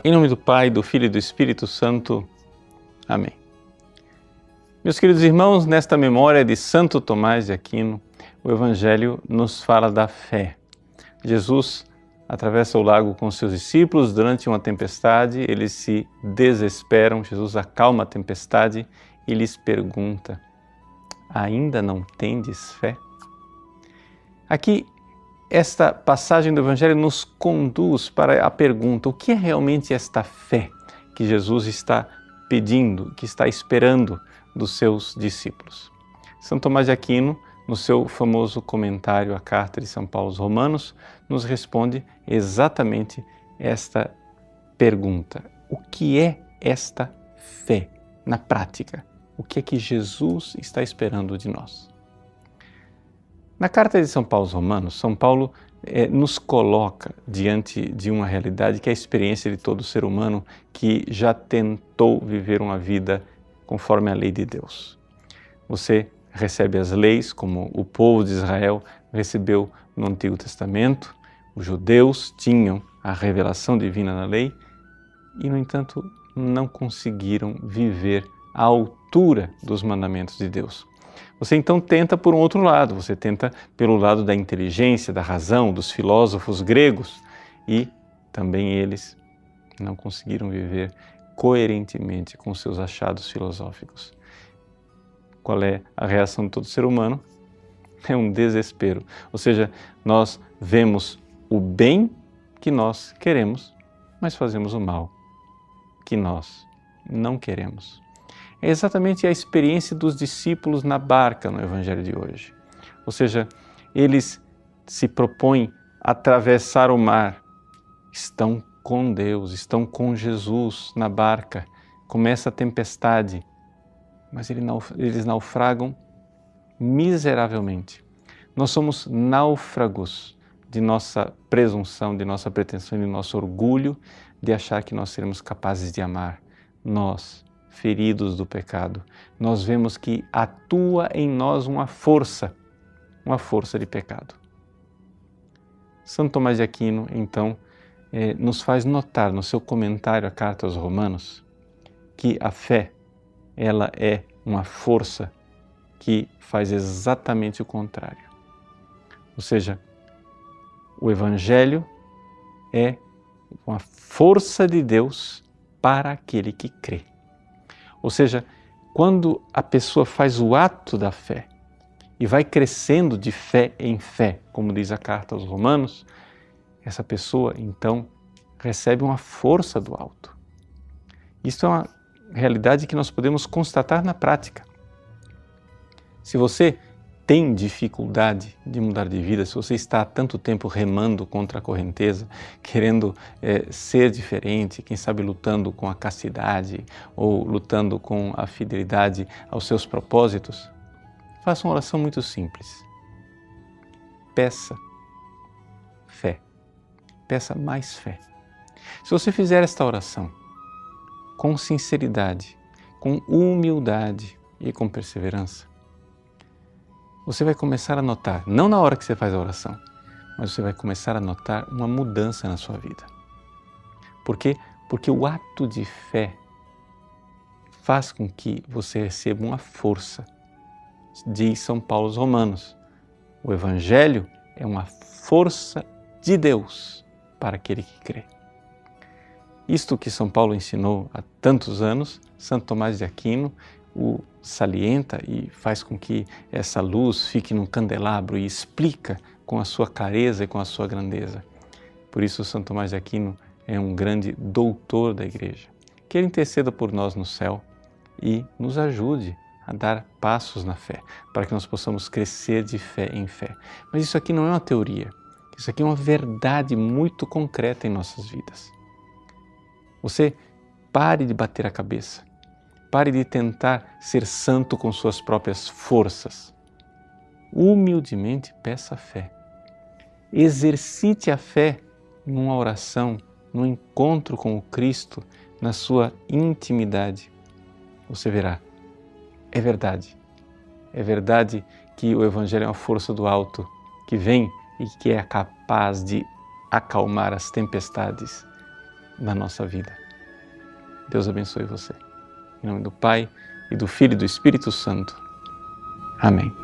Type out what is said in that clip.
Em nome do Pai, do Filho e do Espírito Santo. Amém. Meus queridos irmãos, nesta memória de Santo Tomás de Aquino, o Evangelho nos fala da fé. Jesus atravessa o lago com seus discípulos durante uma tempestade, eles se desesperam, Jesus acalma a tempestade e lhes pergunta: ainda não tendes fé? Aqui, esta passagem do Evangelho nos conduz para a pergunta: o que é realmente esta fé que Jesus está pedindo, que está esperando dos seus discípulos? São Tomás de Aquino, no seu famoso comentário à Carta de São Paulo aos Romanos, nos responde exatamente esta pergunta: o que é esta fé na prática? O que é que Jesus está esperando de nós? Na Carta de São Paulo aos Romanos, São Paulo nos coloca diante de uma realidade que é a experiência de todo ser humano que já tentou viver uma vida conforme a lei de Deus. Você recebe as leis como o povo de Israel recebeu no Antigo Testamento, os judeus tinham a revelação divina na lei e, no entanto, não conseguiram viver à altura dos mandamentos de Deus. Você então tenta por um outro lado, você tenta pelo lado da inteligência, da razão, dos filósofos gregos e também eles não conseguiram viver coerentemente com seus achados filosóficos. Qual é a reação de todo ser humano? É um desespero. Ou seja, nós vemos o bem que nós queremos, mas fazemos o mal que nós não queremos. É exatamente a experiência dos discípulos na barca no Evangelho de hoje. Ou seja, eles se propõem a atravessar o mar, estão com Deus, estão com Jesus na barca, começa a tempestade, mas eles naufragam miseravelmente. Nós somos náufragos de nossa presunção, de nossa pretensão, de nosso orgulho de achar que nós seremos capazes de amar. Nós, feridos do pecado, nós vemos que atua em nós uma força de pecado. São Tomás de Aquino, então, nos faz notar no seu comentário à Carta aos Romanos que a fé, ela é uma força que faz exatamente o contrário. Ou seja, o Evangelho é uma força de Deus para aquele que crê. Ou seja, quando a pessoa faz o ato da fé e vai crescendo de fé em fé, como diz a Carta aos Romanos, essa pessoa então recebe uma força do alto. Isso é uma realidade que nós podemos constatar na prática. Se você tem dificuldade de mudar de vida, se você está há tanto tempo remando contra a correnteza, querendo ser diferente, quem sabe lutando com a castidade ou lutando com a fidelidade aos seus propósitos, faça uma oração muito simples. Peça fé. Peça mais fé. Se você fizer esta oração com sinceridade, com humildade e com perseverança, você vai começar a notar, não na hora que você faz a oração, mas você vai começar a notar uma mudança na sua vida. Por quê? Porque o ato de fé faz com que você receba uma força. Diz São Paulo aos Romanos, o Evangelho é uma força de Deus para aquele que crê. Isto que São Paulo ensinou há tantos anos, Santo Tomás de Aquino o salienta e faz com que essa luz fique num candelabro e explica com a sua clareza e com a sua grandeza. Por isso, Santo Tomás de Aquino é um grande doutor da Igreja. Que ele interceda por nós no céu e nos ajude a dar passos na fé, para que nós possamos crescer de fé em fé. Mas isso aqui não é uma teoria, isso aqui é uma verdade muito concreta em nossas vidas. Você pare de bater a cabeça. Pare de tentar ser santo com suas próprias forças. Humildemente peça fé. Exercite a fé numa oração, num encontro com o Cristo, na sua intimidade. Você verá, é verdade. É verdade que o Evangelho é uma força do alto que vem e que é capaz de acalmar as tempestades da nossa vida. Deus abençoe você. Em nome do Pai, e do Filho e do Espírito Santo. Amém.